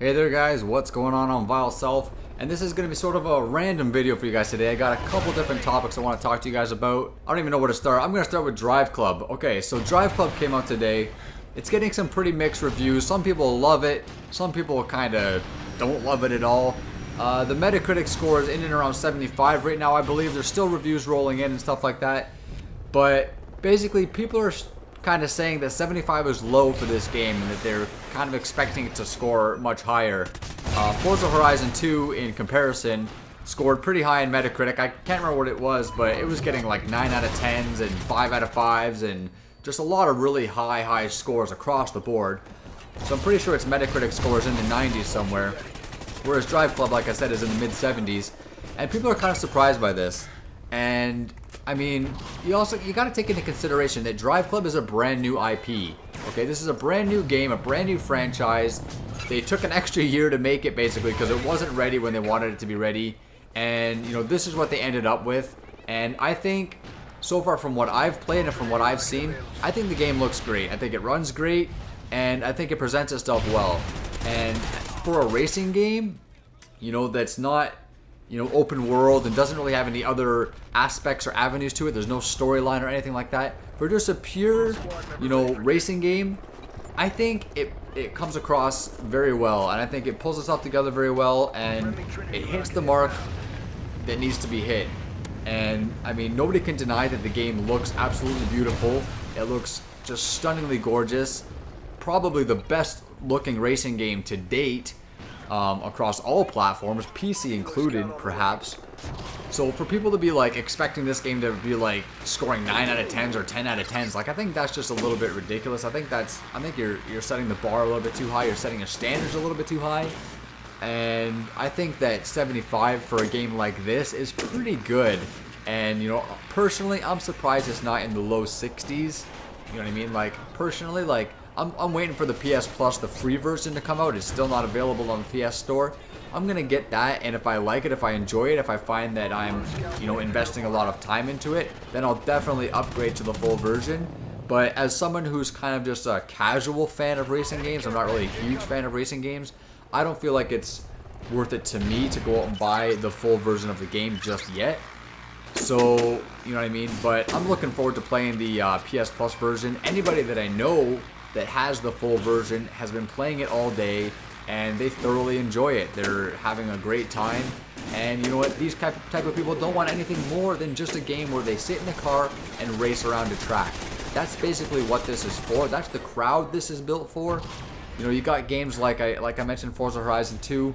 Hey there guys, what's going on Vile Self? And this is going to be sort of a random video for you guys today. I got a couple different topics I want to talk to you guys about. I don't even know where to start. I'm going to start with Driveclub. Okay, so Driveclub came out today. It's getting some pretty mixed reviews. Some people love it. Some people kind of don't love it at all. The Metacritic score is in and around 75 right now, I believe. There's still reviews rolling in and stuff like that. But basically, people are kind of saying that 75 is low for this game and that they're kind of expecting it to score much higher. Forza Horizon 2, in comparison, scored pretty high in Metacritic. I can't remember what it was, but it was getting like 9 out of 10s and 5 out of 5s and just a lot of really high scores across the board. So I'm pretty sure its Metacritic score is in the 90s somewhere, whereas Driveclub, like I said, is in the mid-70s. And people are kind of surprised by this. And I mean, you got to take into consideration that Driveclub is a brand new IP. Okay, this is a brand new game, a brand new franchise. They took an extra year to make it basically because it wasn't ready when they wanted it to be ready. And you know, this is what they ended up with. And I think so far from what I've played and from what I've seen, I think the game looks great. I think it runs great and I think it presents itself well. And for a racing game, you know, that's not, you know, open world and doesn't really have any other aspects or avenues to it. There's no storyline or anything like that. For just a pure, you know, racing game, I think it comes across very well, and I think it pulls itself together very well, and it hits the mark that needs to be hit. And I mean, nobody can deny that the game looks absolutely beautiful. It looks just stunningly gorgeous. Probably the best looking racing game to date. Across all platforms, PC included, perhaps. So for people to be like expecting this game to be like scoring 9 out of 10s or 10 out of 10s, like I think that's just a little bit ridiculous. I think you're setting the bar a little bit too high. You're setting your standards a little bit too high. And I think that 75 for a game like this is pretty good. And you know, personally, I'm surprised it's not in the low 60s. You know what I mean? Like personally, like I'm waiting for the PS Plus, the free version, to come out. It's still not available on the PS Store. I'm gonna get that, and if I like it, if I enjoy it, if I find that I'm, you know, investing a lot of time into it, then I'll definitely upgrade to the full version. But as someone who's kind of just a casual fan of racing games, I'm not really a huge fan of racing games, I don't feel like it's worth it to me to go out and buy the full version of the game just yet. So, you know what I mean? But I'm looking forward to playing the PS Plus version. Anybody that I know that has the full version has been playing it all day and they thoroughly enjoy it. They're having a great time, and you know what, these type of people don't want anything more than just a game where they sit in the car and race around a track. That's basically what this is for. That's the crowd this is built for. You know, you got games like I mentioned, Forza Horizon 2,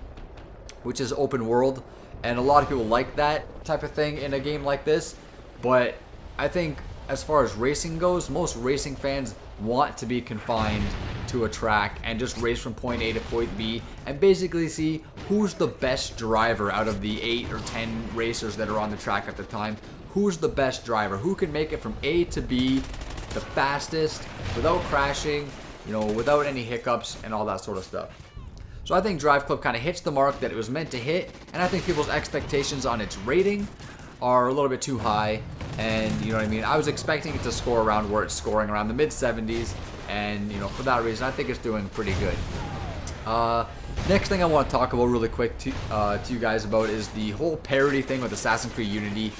which is open world, and a lot of people like that type of thing in a game like this. But I think as far as racing goes, most racing fans want to be confined to a track and just race from point A to point B and basically see who's the best driver out of the 8 or 10 racers that are on the track at the time. Who's the best driver? Who can make it from A to B the fastest without crashing, you know, without any hiccups and all that sort of stuff. So I think Driveclub kind of hits the mark that it was meant to hit, and I think people's expectations on its rating are a little bit too high. And you know what I mean, I was expecting it to score around where it's scoring, around the mid-70s, and you know, for that reason I think it's doing pretty good. Next thing I want to talk about really quick to you guys about is the whole parity thing with Assassin's Creed Unity.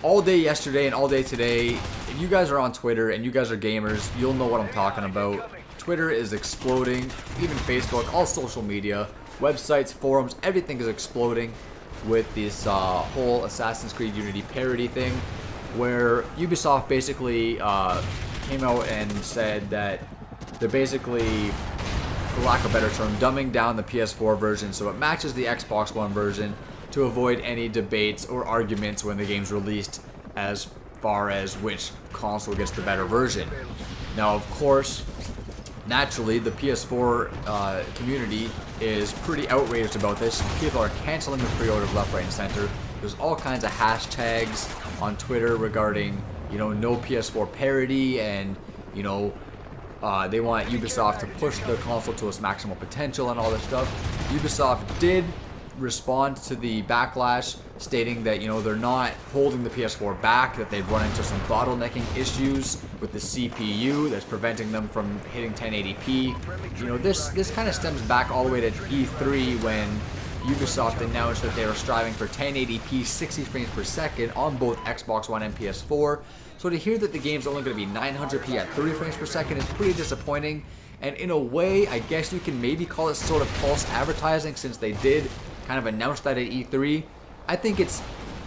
All day yesterday and all day today, if you guys are on Twitter and you guys are gamers, you'll know what I'm talking about. Twitter is exploding, even Facebook, all social media, websites, forums, everything is exploding with this whole Assassin's Creed Unity parody thing, where Ubisoft basically came out and said that they're basically, for lack of a better term, dumbing down the PS4 version so it matches the Xbox One version to avoid any debates or arguments when the game's released as far as which console gets the better version. Now, of course, naturally, the PS4 community is pretty outraged about this. People are canceling the pre-orders left, right, and center. There's all kinds of hashtags on Twitter regarding, you know, no PS4 parity, and you know, they want Ubisoft to push the console to its maximum potential and all this stuff. Ubisoft did respond to the backlash, stating that, you know, they're not holding the PS4 back, that they've run into some bottlenecking issues with the CPU that's preventing them from hitting 1080p. You know, this kind of stems back all the way to E3 when Ubisoft announced that they were striving for 1080p 60 frames per second on both Xbox One and PS4. So to hear that the game's only going to be 900p at 30 frames per second is pretty disappointing. And in a way, I guess you can maybe call it sort of false advertising, since they did kind of announce that at E3. I think it's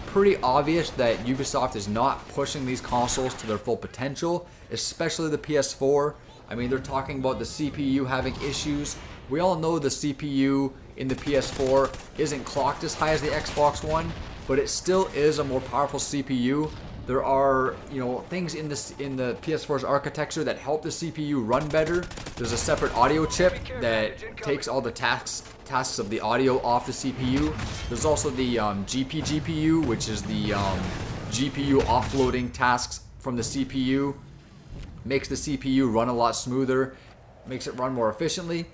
pretty obvious that Ubisoft is not pushing these consoles to their full potential, especially the PS4. I mean, they're talking about the CPU having issues. We all know the CPU in the PS4 isn't clocked as high as the Xbox One, but it still is a more powerful CPU. There are, you know, things in the PS4's architecture that help the CPU run better. There's a separate audio chip that takes all the tasks of the audio off the CPU. There's also the GPU, which is the GPU offloading tasks from the CPU. Makes the CPU run a lot smoother, makes it run more efficiently.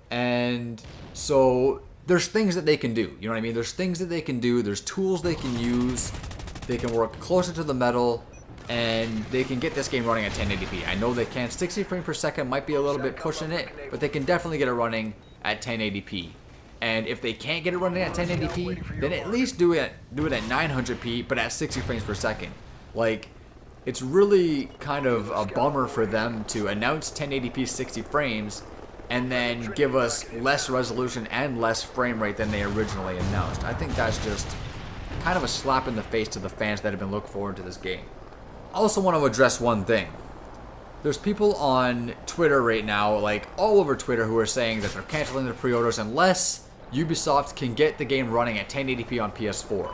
And so there's things that they can do, you know what I mean? There's things that they can do, there's tools they can use. They can work closer to the metal, and they can get this game running at 1080p. I know they can't. 60 frames per second might be a little bit pushing it, but they can definitely get it running at 1080p. And if they can't get it running at 1080p, then at least do it at 900p, but at 60 frames per second. Like, it's really kind of a bummer for them to announce 1080p 60 frames and then give us less resolution and less frame rate than they originally announced. I think that's just kind of a slap in the face to the fans that have been looking forward to this game. I also want to address one thing. There's people on Twitter right now, like all over Twitter, who are saying that they're canceling their pre-orders unless Ubisoft can get the game running at 1080p on PS4.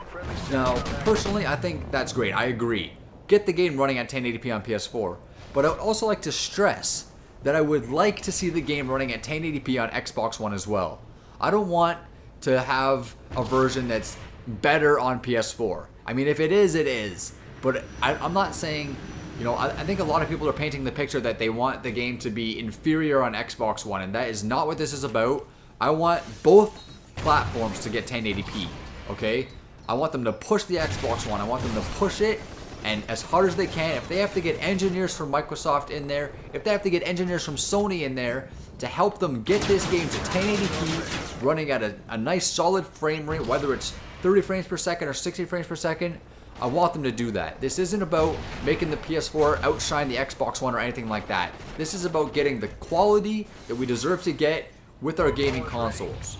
Now, personally, I think that's great. I agree. Get the game running at 1080p on PS4. But I would also like to stress that I would like to see the game running at 1080p on Xbox One as well. I don't want to have a version that's better on PS4. I mean, if it is, it is. But I'm not saying, you know, I think a lot of people are painting the picture that they want the game to be inferior on Xbox One, and that is not what this is about. I want both platforms to get 1080p, okay? I want them to push the Xbox One. I want them to push it, and as hard as they can. If they have to get engineers from Microsoft in there, if they have to get engineers from Sony in there to help them get this game to 1080p, running at a nice solid frame rate, whether it's 30 frames per second or 60 frames per second, I want them to do that. This isn't about making the PS4 outshine the Xbox One or anything like that. This is about getting the quality that we deserve to get with our gaming consoles.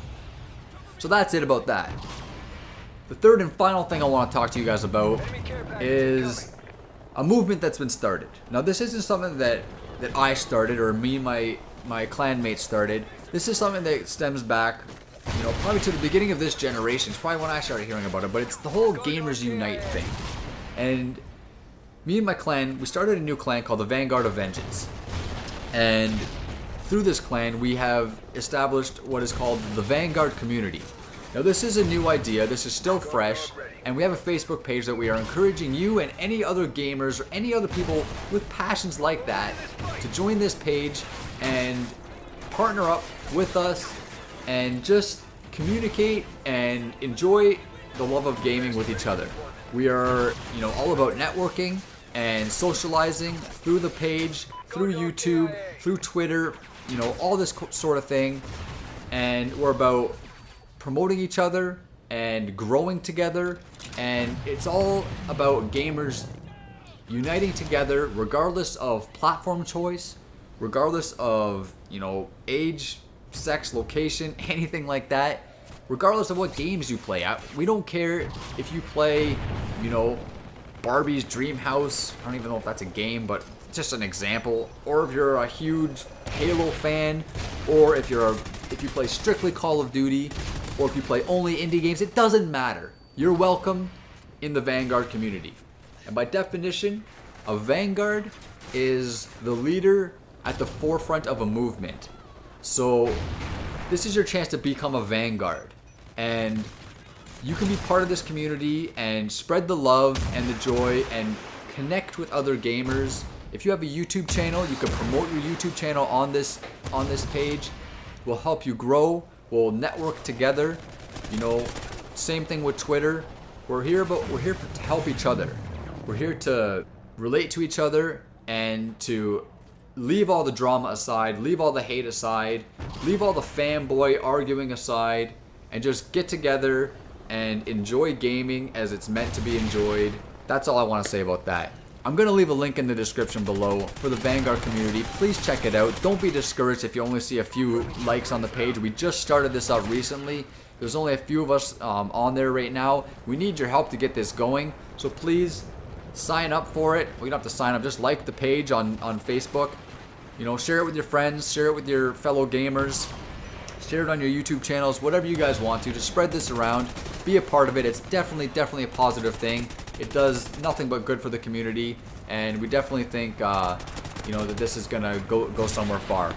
So that's it about that. The third and final thing I want to talk to you guys about is a movement that's been started. Now, this isn't something that I started or me and my clanmates started. This is something that stems back, you know, probably to the beginning of this generation. It's probably when I started hearing about it, but it's the whole Gamers Unite thing. And me and my clan, we started a new clan called the Vanguard of Vengeance. And through this clan, we have established what is called the Vanguard community. Now, this is a new idea, this is still fresh, and we have a Facebook page that we are encouraging you and any other gamers or any other people with passions like that to join this page and partner up with us and just communicate and enjoy the love of gaming with each other. We are, you know, all about networking and socializing through the page, through YouTube, through Twitter, you know, all this sort of thing. And we're about promoting each other and growing together, and it's all about gamers uniting together regardless of platform choice, regardless of, you know, age, sex, location, anything like that, regardless of what games you play. We don't care if you play, you know, Barbie's Dream House. I don't even know if that's a game, but just an example. Or if you're a huge Halo fan, or if you play strictly Call of Duty, or if you play only indie games, it doesn't matter. You're welcome in the Vanguard community. And by definition, a Vanguard is the leader at the forefront of a movement. So this is your chance to become a Vanguard. And you can be part of this community and spread the love and the joy and connect with other gamers. If you have a YouTube channel, you can promote your YouTube channel on this page. We'll help you grow. We'll network together. You know, Same thing with Twitter. We're here to help each other. We're here to relate to each other and to leave all the drama aside, leave all the hate aside, leave all the fanboy arguing aside, and just get together and enjoy gaming as it's meant to be enjoyed. That's all I want to say about that. I'm going to leave a link in the description below for the Vanguard community. Please check it out. Don't be discouraged if you only see a few likes on the page. We just started this out recently. There's only a few of us on there right now. We need your help to get this going. So please sign up for it. Well, you don't have to sign up. Just like the page on Facebook. You know, share it with your friends. Share it with your fellow gamers. Share it on your YouTube channels. Whatever you guys want to. Just spread this around. Be a part of it. It's definitely a positive thing. It does nothing but good for the community. And we definitely think, you know, that this is going to go somewhere far.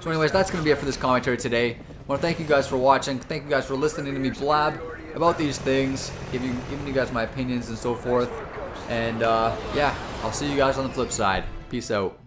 So anyways, that's going to be it for this commentary today. I want to thank you guys for watching. Thank you guys for listening to me blab about these things, giving you guys my opinions and so forth. And yeah, I'll see you guys on the flip side. Peace out.